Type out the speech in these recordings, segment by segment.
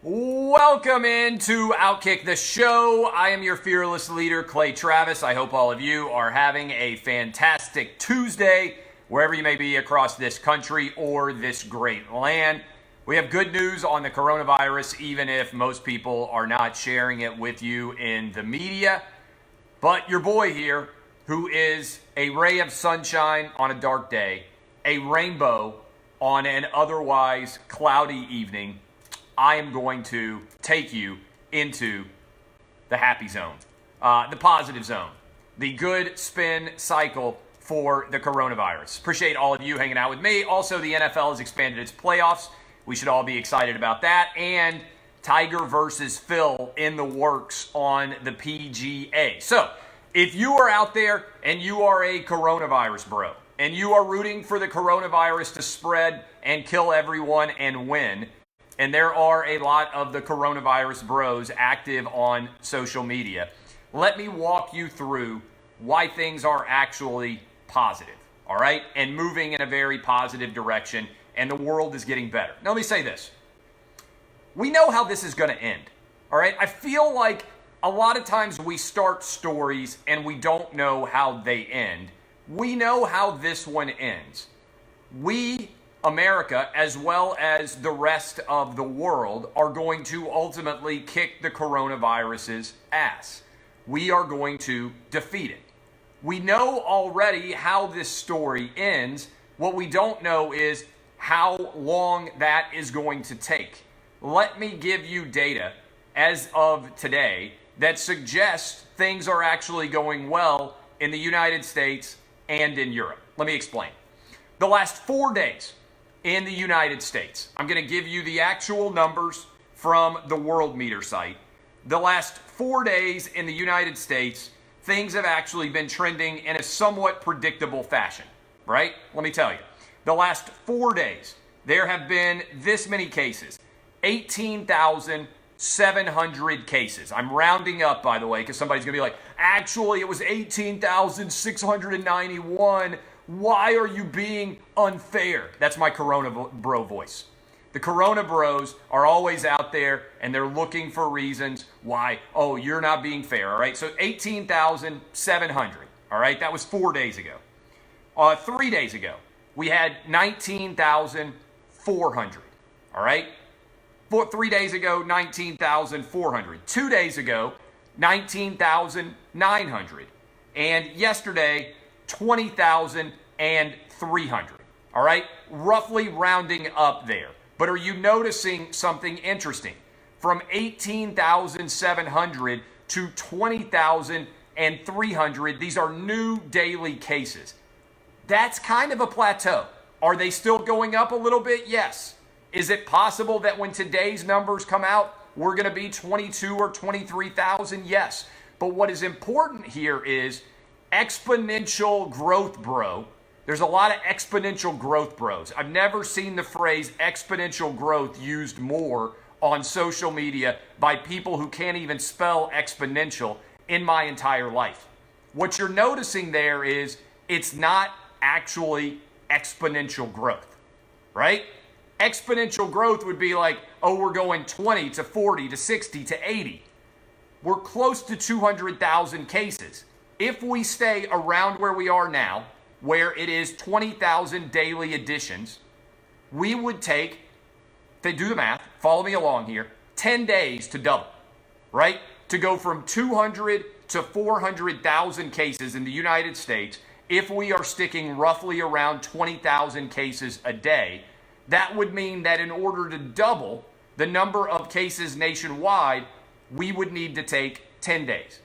Welcome into Outkick the Show. I am your fearless leader, Clay Travis. I hope all of you are having a fantastic Tuesday, wherever you may be across this country or this great land. We have good news on the coronavirus, even if most people are not sharing it with you in the media. But your boy here, who is a ray of sunshine on a dark day, a rainbow on an otherwise cloudy evening, I am going to take you into the happy zone, the positive zone, the good spin cycle for the coronavirus. Appreciate all of you hanging out with me. Also, the NFL has expanded its playoffs. We should all be excited about that. And Tiger versus Phil in the works on the PGA. So, if you are out there and you are a coronavirus bro, and you are rooting for the coronavirus to spread and kill everyone and win, and there are a lot of the coronavirus bros active on social media, let me walk you through why things are actually positive, all right? And moving in a very positive direction, and the world is getting better. Now, let me say this. We know how this is going to end, all right? I feel like a lot of times we start stories and we don't know how they end. We know how this one ends. We, America, as well as the rest of the world, are going to ultimately kick the coronavirus's ass. We are going to defeat it. We know already how this story ends. What we don't know is how long that is going to take. Let me give you data as of today that suggests things are actually going well in the United States and in Europe. Let me explain. The last 4 days in the United States, I'm going to give you the actual numbers from the World Meter site. The last 4 days in the United States, things have actually been trending in a somewhat predictable fashion, right? Let me tell you. The last 4 days, there have been this many cases, 18,700 cases. I'm rounding up, by the way, because somebody's going to be like, actually, it was 18,691. Why are you being unfair? That's my Corona bro voice. The Corona bros are always out there, and they're looking for reasons why, oh, you're not being fair, all right? So 18,700, all right? That was 4 days ago. 3 days ago, we had 19,400, all right? 3 days ago, 19,400. 2 days ago, 19,900. And yesterday, 20,300. All right? Roughly rounding up there. But are you noticing something interesting? From 18,700 to 20,300, these are new daily cases. That's kind of a plateau. Are they still going up a little bit? Yes. Is it possible that when today's numbers come out, we're going to be 22 or 23,000? Yes. But what is important here is exponential growth, bro. There's a lot of exponential growth bros. I've never seen the phrase exponential growth used more on social media by people who can't even spell exponential in my entire life. What you're noticing there is it's not actually exponential growth, right? Exponential growth would be like, oh, we're going 20 to 40 to 60 to 80. We're close to 200,000 cases. If we stay around where we are now, where it is 20,000 daily additions, we would take, to do the math, follow me along here, 10 days to double, right? To go from 200 to 400,000 cases in the United States, if we are sticking roughly around 20,000 cases a day, that would mean that in order to double the number of cases nationwide, we would need to take 10 days.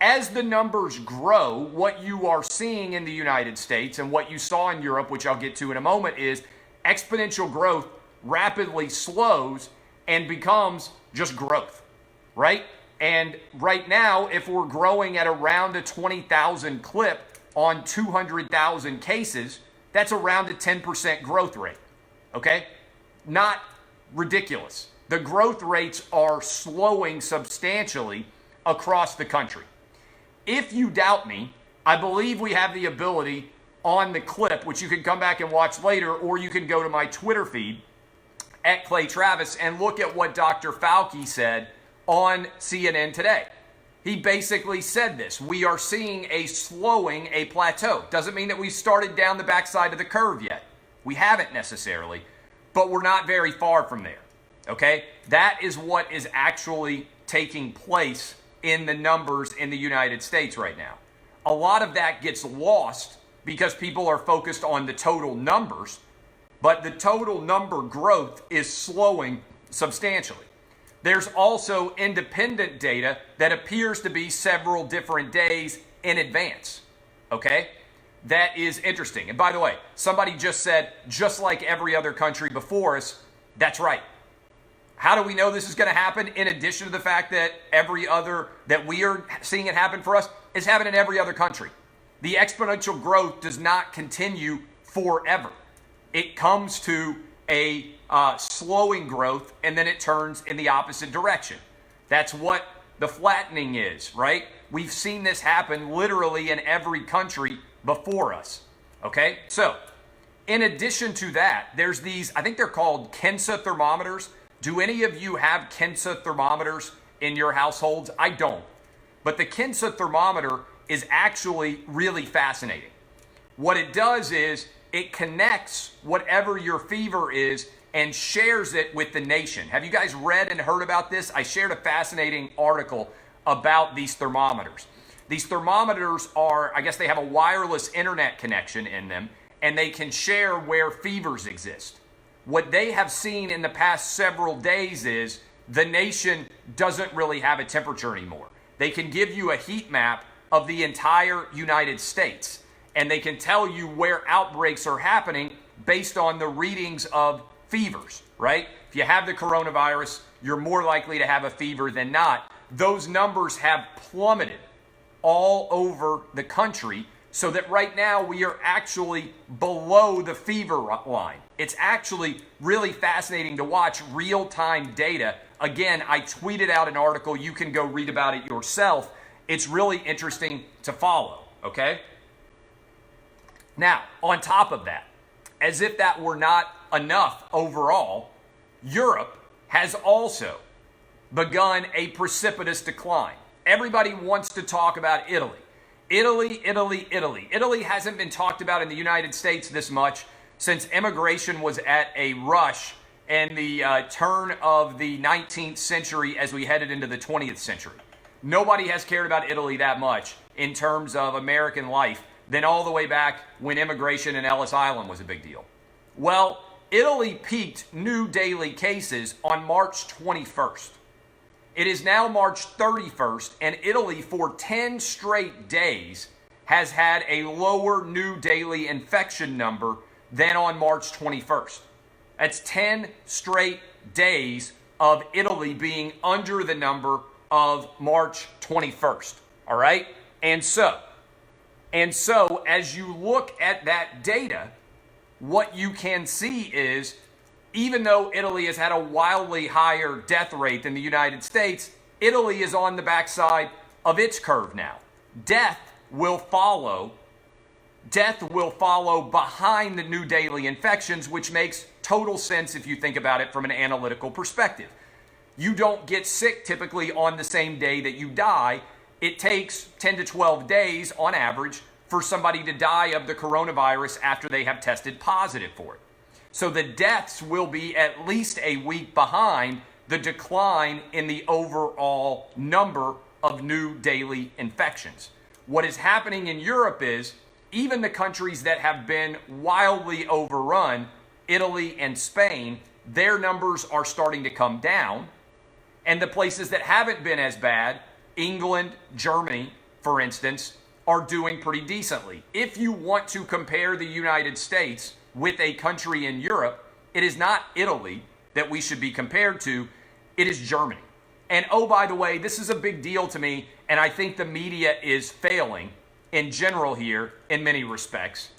As the numbers grow, what you are seeing in the United States and what you saw in Europe, which I'll get to in a moment, is exponential growth rapidly slows and becomes just growth, right? And right now, if we're growing at around a 20,000 clip on 200,000 cases, that's around a 10% growth rate. Okay? Not ridiculous. The growth rates are slowing substantially across the country. If you doubt me, I believe we have the ability on the clip, which you can come back and watch later, or you can go to my Twitter feed at Clay Travis and look at what Dr. Fauci said on CNN today. He basically said this: we are seeing a slowing, a plateau. Doesn't mean that we started down the backside of the curve yet. We haven't necessarily, but we're not very far from there. Okay? That is what is actually taking place in the numbers in the United States right now. A lot of that gets lost because people are focused on the total numbers, but the total number growth is slowing substantially. There's also independent data that appears to be several different days in advance. Okay? That is interesting. And by the way, somebody just said, just like every other country before us. That's right. How do we know this is going to happen? In addition to the fact that that we are seeing it happen for us, is happening in every other country. The exponential growth does not continue forever. It comes to a slowing growth, and then it turns in the opposite direction. That's what the flattening is, right? We've seen this happen literally in every country before us. Okay? So, in addition to that, there's these, I think they're called Kinsa thermometers. Do any of you have Kinsa thermometers in your households? I don't. But the Kinsa thermometer is actually really fascinating. What it does is it connects whatever your fever is and shares it with the nation. Have you guys read and heard about this? I shared a fascinating article about these thermometers. These thermometers are, I guess they have a wireless internet connection in them, and they can share where fevers exist. What they have seen in the past several days is the nation doesn't really have a temperature anymore. They can give you a heat map of the entire United States, and they can tell you where outbreaks are happening based on the readings of fevers, right? If you have the coronavirus, you're more likely to have a fever than not. Those numbers have plummeted all over the country, so that right now we are actually below the fever line. It's actually really fascinating to watch real-time data. Again, I tweeted out an article. You can go read about it yourself. It's really interesting to follow, okay? Now, on top of that, as if that were not enough overall, Europe has also begun a precipitous decline. Everybody wants to talk about Italy. Italy hasn't been talked about in the United States this much since immigration was at a rush in the turn of the 19th century as we headed into the 20th century. Nobody has cared about Italy that much in terms of American life than all the way back when immigration in Ellis Island was a big deal. Well, Italy peaked new daily cases on March 21st. It is now March 31st, and Italy for 10 straight days has had a lower new daily infection number than on March 21st. That's 10 straight days of Italy being under the number of March 21st. All right? And so as you look at that data, what you can see is, even though Italy has had a wildly higher death rate than the United States, Italy is on the backside of its curve now. Death will follow behind the new daily infections, which makes total sense if you think about it from an analytical perspective. You don't get sick typically on the same day that you die. It takes 10 to 12 days on average for somebody to die of the coronavirus after they have tested positive for it. So the deaths will be at least a week behind the decline in the overall number of new daily infections. What is happening in Europe is even the countries that have been wildly overrun, Italy and Spain, their numbers are starting to come down. And the places that haven't been as bad, England, Germany, for instance, are doing pretty decently. If you want to compare the United States with a country in Europe, it is not Italy that we should be compared to, it is Germany. And oh, by the way, this is a big deal to me, and I think the media is failing in general here in many respects.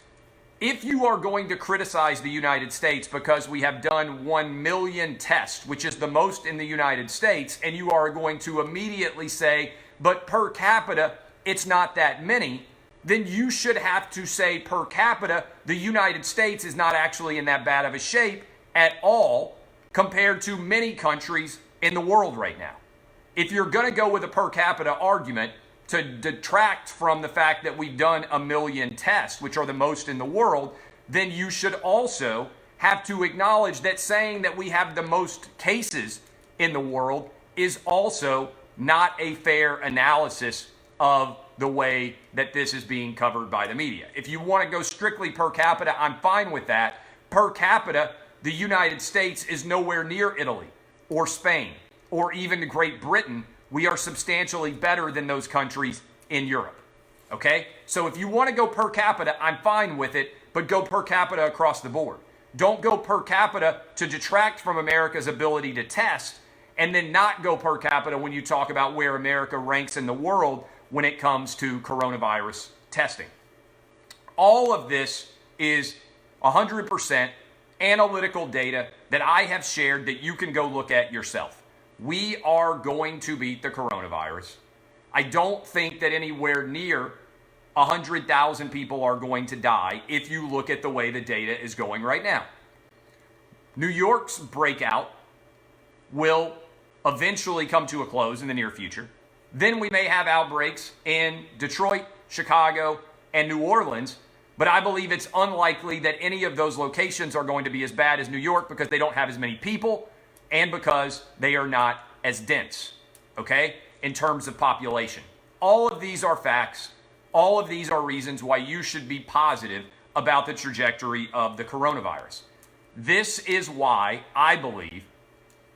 If you are going to criticize the United States because we have done 1 million tests, which is the most in the United States, and you are going to immediately say, but per capita, it's not that many, then you should have to say per capita, the United States is not actually in that bad of a shape at all. compared to many countries in the world right now. If you're going to go with a per capita argument to detract from the fact that we've done 1 million tests, which are the most in the world, then you should also have to acknowledge that saying that we have the most cases in the world is also not a fair analysis of the way that this is being covered by the media. If you want to go strictly per capita, I'm fine with that. Per capita, the United States is nowhere near Italy or Spain or even Great Britain. We are substantially better than those countries in Europe. Okay? So if you want to go per capita, I'm fine with it, but go per capita across the board. Don't go per capita to detract from America's ability to test, and then not go per capita when you talk about where America ranks in the world when it comes to coronavirus testing. All of this is 100% analytical data that I have shared that you can go look at yourself. We are going to beat the coronavirus. I don't think that anywhere near 100,000 people are going to die if you look at the way the data is going right now. New York's breakout will eventually come to a close in the near future. Then we may have outbreaks in Detroit, Chicago, and New Orleans, but I believe it's unlikely that any of those locations are going to be as bad as New York because they don't have as many people and because they are not as dense, okay, in terms of population. All of these are facts. All of these are reasons why you should be positive about the trajectory of the coronavirus. This is why I believe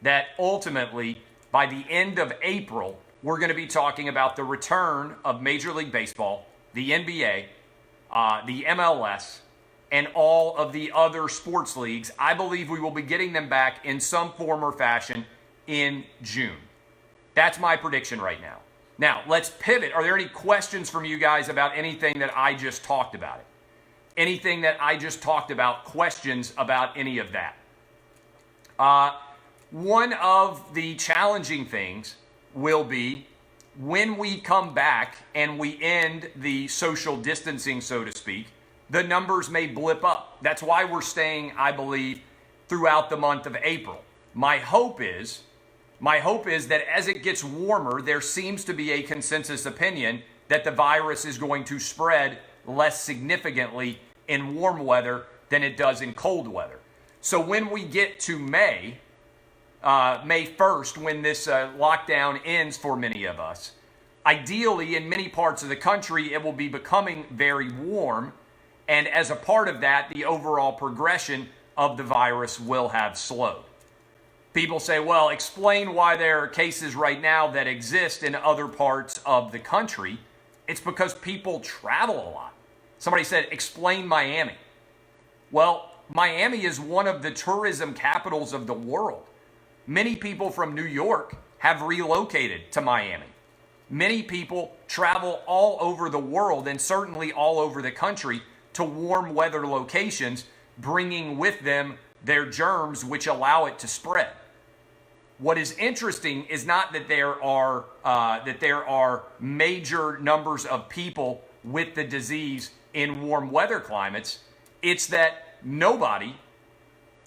that ultimately, by the end of April, we're going to be talking about the return of Major League Baseball, the NBA, the MLS, and all of the other sports leagues. I believe we will be getting them back in some form or fashion in June. That's my prediction right now. Now, let's pivot. Are there any questions from you guys about anything that I just talked about? Anything that I just talked about, questions about any of that? One of the challenging things will be when we come back and we end the social distancing, so to speak, the numbers may blip up. That's why we're staying, I believe, throughout the month of April. My hope is that as it gets warmer, there seems to be a consensus opinion that the virus is going to spread less significantly in warm weather than it does in cold weather. So when we get to May 1st, when this lockdown ends for many of us, ideally in many parts of the country, it will be becoming very warm. And as a part of that, the overall progression of the virus will have slowed. People say, well, explain why there are cases right now that exist in other parts of the country. It's because people travel a lot. Somebody said, explain Miami. Well, Miami is one of the tourism capitals of the world. Many people from New York have relocated to Miami. Many people travel all over the world and certainly all over the country to warm weather locations, bringing with them their germs, which allow it to spread. What is interesting is not that there are major numbers of people with the disease in warm weather climates. It's that nobody,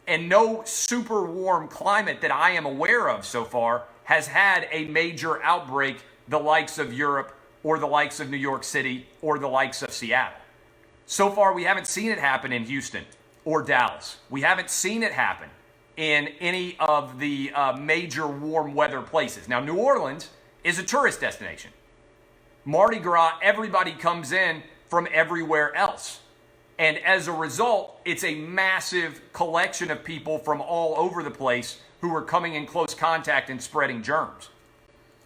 and no super warm climate that I am aware of so far, has had a major outbreak the likes of Europe or the likes of New York City or the likes of Seattle. So far, we haven't seen it happen in Houston or Dallas. We haven't seen it happen in any of the major warm weather places. Now, New Orleans is a tourist destination. Mardi Gras, everybody comes in from everywhere else. And as a result, it's a massive collection of people from all over the place who are coming in close contact and spreading germs.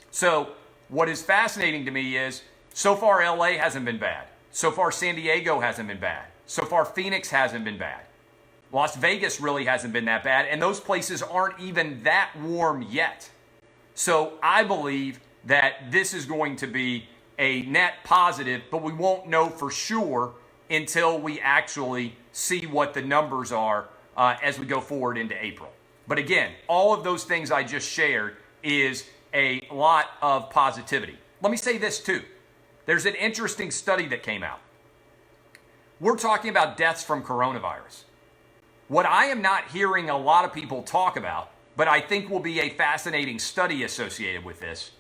So what is fascinating to me is, so far LA hasn't been bad. So far San Diego hasn't been bad. So far Phoenix hasn't been bad. Las Vegas really hasn't been that bad, and those places aren't even that warm yet. So I believe that this is going to be a net positive, but we won't know for sure until we actually see what the numbers are as we go forward into April. But again, all of those things I just shared is a lot of positivity. Let me say this too. There's an interesting study that came out. We're talking about deaths from coronavirus. What I am not hearing a lot of people talk about but I think will be a fascinating study associated with this.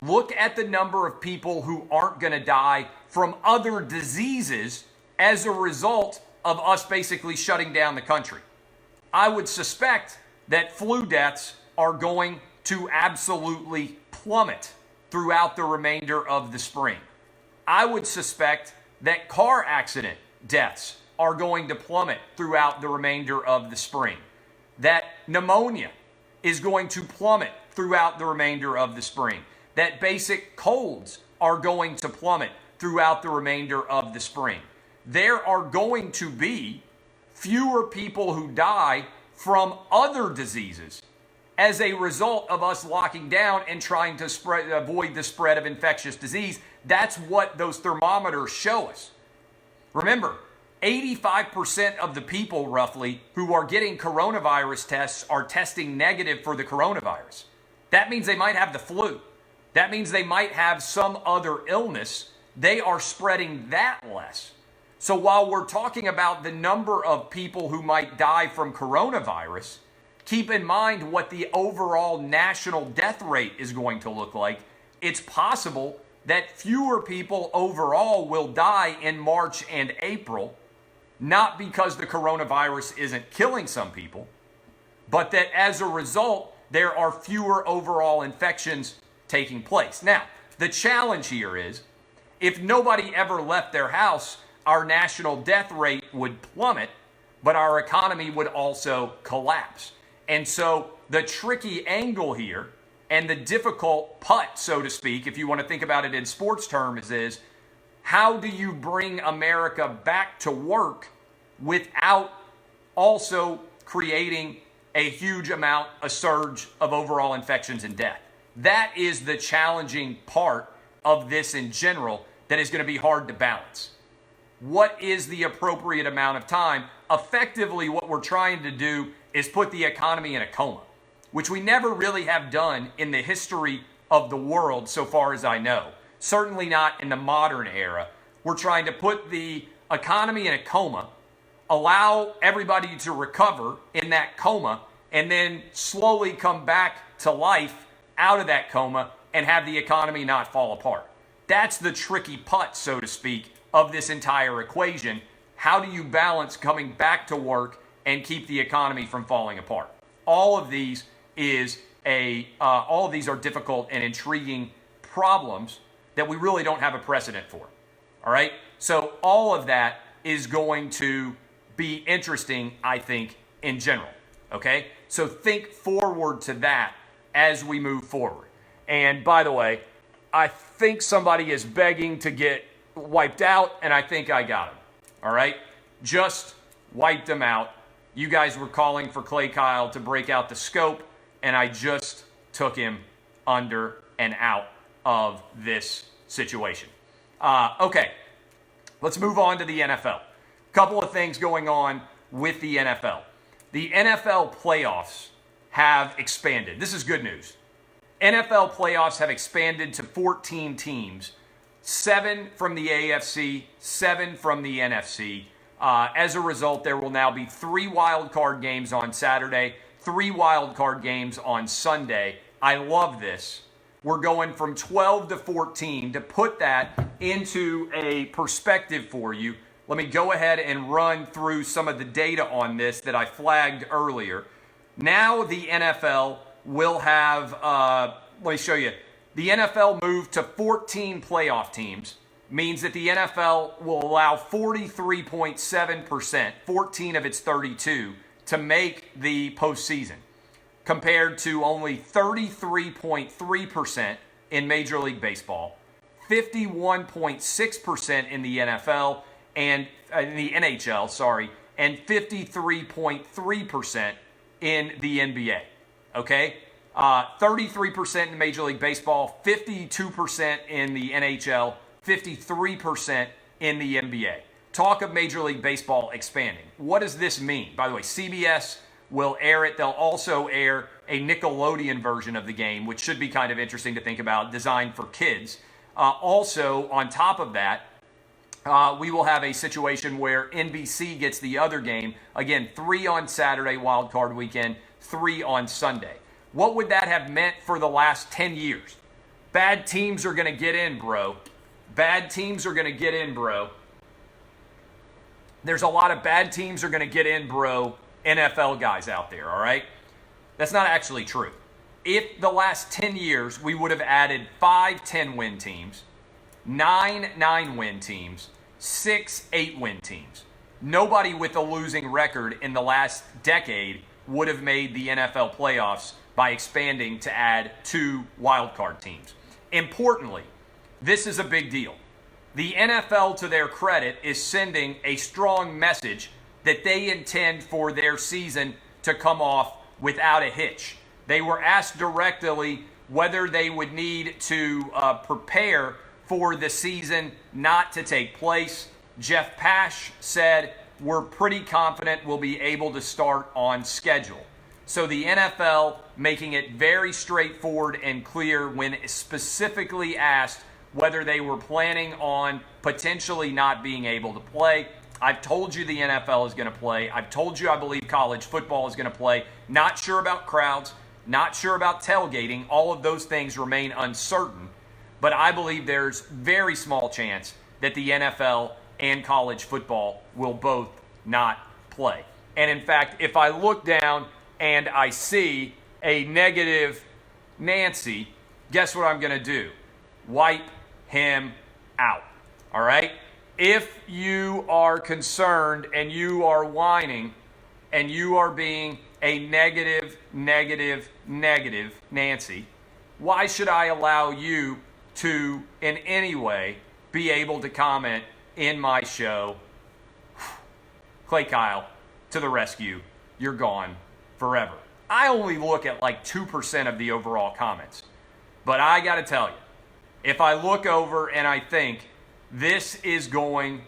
Look at the number of people who aren't going to die from other diseases as a result of us basically shutting down the country. I would suspect that flu deaths are going to absolutely plummet throughout the remainder of the spring. I would suspect that car accident deaths are going to plummet throughout the remainder of the spring. That pneumonia is going to plummet throughout the remainder of the spring. That basic colds are going to plummet throughout the remainder of the spring. There are going to be fewer people who die from other diseases as a result of us locking down and trying to avoid the spread of infectious disease. That's what those thermometers show us. Remember, 85% of the people roughly who are getting coronavirus tests are testing negative for the coronavirus. That means they might have the flu. That means they might have some other illness. They are spreading that less. So while we're talking about the number of people who might die from coronavirus, keep in mind what the overall national death rate is going to look like. It's possible that fewer people overall will die in March and April, not because the coronavirus isn't killing some people, but that as a result, there are fewer overall infections taking place. Now, the challenge here is, if nobody ever left their house, our national death rate would plummet, but our economy would also collapse. And so the tricky angle here and the difficult putt, so to speak, if you want to think about it in sports terms, is how do you bring America back to work without also creating a huge amount, a surge of overall infections and death? That is the challenging part of this in general that is going to be hard to balance. What is the appropriate amount of time? Effectively, what we're trying to do is put the economy in a coma, which we never really have done in the history of the world, so far as I know. Certainly not in the modern era. We're trying to put the economy in a coma, allow everybody to recover in that coma, and then slowly come back to life out of that coma and have the economy not fall apart. That's the tricky putt, so to speak, of this entire equation. How do you balance coming back to work and keep the economy from falling apart? All of these are difficult and intriguing problems that we really don't have a precedent for. All right? So all of that is going to be interesting, I think, in general. Okay? So think forward to that as we move forward. And by the way, I think somebody is begging to get wiped out, and I think I got him. All right? Just wiped him out. You guys were calling for Clay Kyle to break out the scope, and I just took him under and out of this situation. Okay, let's move on to the NFL. Couple of things going on with the NFL. The NFL playoffs have expanded. This is good news. NFL playoffs have expanded to 14 teams, 7 from the AFC, 7 from the NFC. As a result, there will now be 3 wild card games on Saturday, 3 wild card games on Sunday. I love this. We're going from 12 to 14. To put that into a perspective for you, let me go ahead and run through some of the data on this that I flagged earlier. Now the NFL will have, let me show you. The NFL moved to 14 playoff teams. Means that the NFL will allow 43.7%, 14 of its 32, to make the postseason, compared to only 33.3% in Major League Baseball, 51.6% in the NFL and in the NHL, and 53.3% in the NBA. Okay, 33% in Major League Baseball, 52% in the NHL. 53% in the NBA. Talk of Major League Baseball expanding. What does this mean? By the way, CBS will air it. They'll also air a Nickelodeon version of the game, which should be kind of interesting to think about, designed for kids. Also, on top of that, we will have a situation where NBC gets the other game. Again, 3 on Saturday, wild card weekend, 3 on Sunday. What would that have meant for the last 10 years? Bad teams are going to get in, bro. Bad teams are going to get in, bro. There's a lot of bad teams are going to get in, bro, NFL guys out there, all right? That's not actually true. If the last 10 years we would have added 5 10-win teams, 9 9-win teams, 6 8-win teams, nobody with a losing record in the last decade would have made the NFL playoffs by expanding to add 2 wildcard teams. Importantly, this is a big deal. The NFL, to their credit, is sending a strong message that they intend for their season to come off without a hitch. They were asked directly whether they would need to prepare for the season not to take place. Jeff Pash said, "We're pretty confident we'll be able to start on schedule." So the NFL making it very straightforward and clear when specifically asked whether they were planning on potentially not being able to play. I've told you the NFL is going to play. I've told you I believe college football is going to play. Not sure about crowds, not sure about tailgating. All of those things remain uncertain. But I believe there's very small chance that the NFL and college football will both not play. And in fact, if I look down and I see a negative Nancy, guess what I'm going to do? Wipe him out. All right? If you are concerned and you are whining and you are being a negative Nancy, why should I allow you to in any way be able to comment in my show? Clay Kyle, to the rescue. You're gone forever. I only look at like 2% of the overall comments. But I got to tell you, if I look over and I think this is going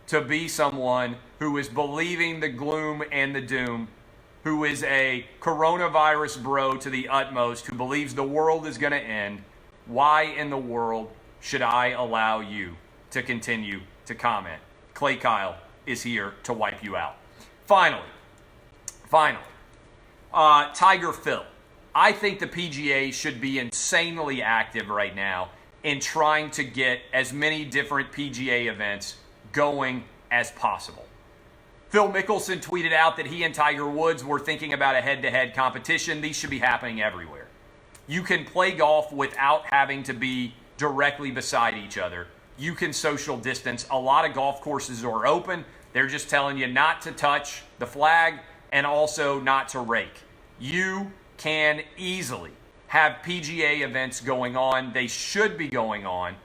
to be someone who is believing the gloom and the doom, who is a coronavirus bro to the utmost, who believes the world is going to end, why in the world should I allow you to continue to comment? Clay Kyle is here to wipe you out. Finally, Tiger Phil. I think the PGA should be insanely active right now in trying to get as many different PGA events going as possible. Phil Mickelson tweeted out that he and Tiger Woods were thinking about a head-to-head competition. These should be happening everywhere. You can play golf without having to be directly beside each other. You can social distance. A lot of golf courses are open. They're just telling you not to touch the flag and also not to rake. You can easily have PGA events going on. They should be going on.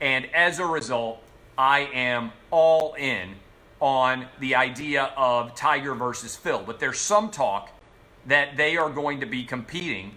And as a result, I am all in on the idea of Tiger versus Phil. But there's some talk that they are going to be competing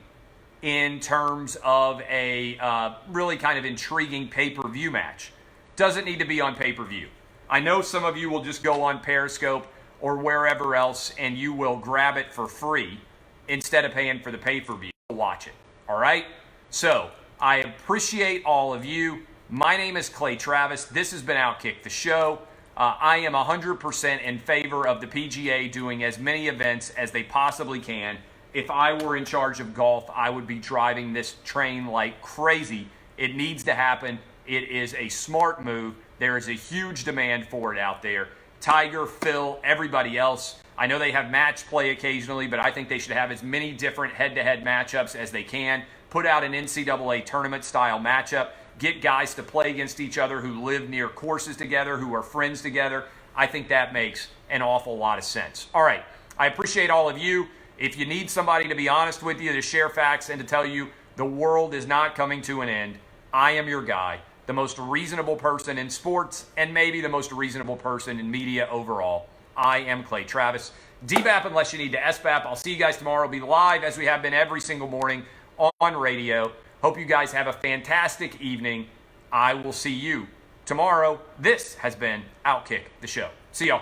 in terms of a really kind of intriguing pay-per-view match. Doesn't need to be on pay-per-view. I know some of you will just go on Periscope or wherever else and you will grab it for free instead of paying for the pay-per-view to watch it. All right? So, I appreciate all of you. My name is Clay Travis. This has been Outkick the Show. I am 100% in favor of the PGA doing as many events as they possibly can. If I were in charge of golf, I would be driving this train like crazy. It needs to happen. It is a smart move. There is a huge demand for it out there. Tiger, Phil, everybody else. I know they have match play occasionally, but I think they should have as many different head-to-head matchups as they can. Put out an NCAA tournament-style matchup. Get guys to play against each other who live near courses together, who are friends together. I think that makes an awful lot of sense. All right. I appreciate all of you. If you need somebody to be honest with you, to share facts, and to tell you the world is not coming to an end, I am your guy. The most reasonable person in sports, and maybe the most reasonable person in media overall. I am Clay Travis. DBAP unless you need to SBAP. I'll see you guys tomorrow. I'll be live as we have been every single morning on radio. Hope you guys have a fantastic evening. I will see you tomorrow. This has been Outkick the Show. See y'all.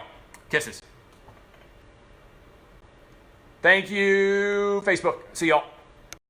Kisses. Thank you, Facebook. See y'all.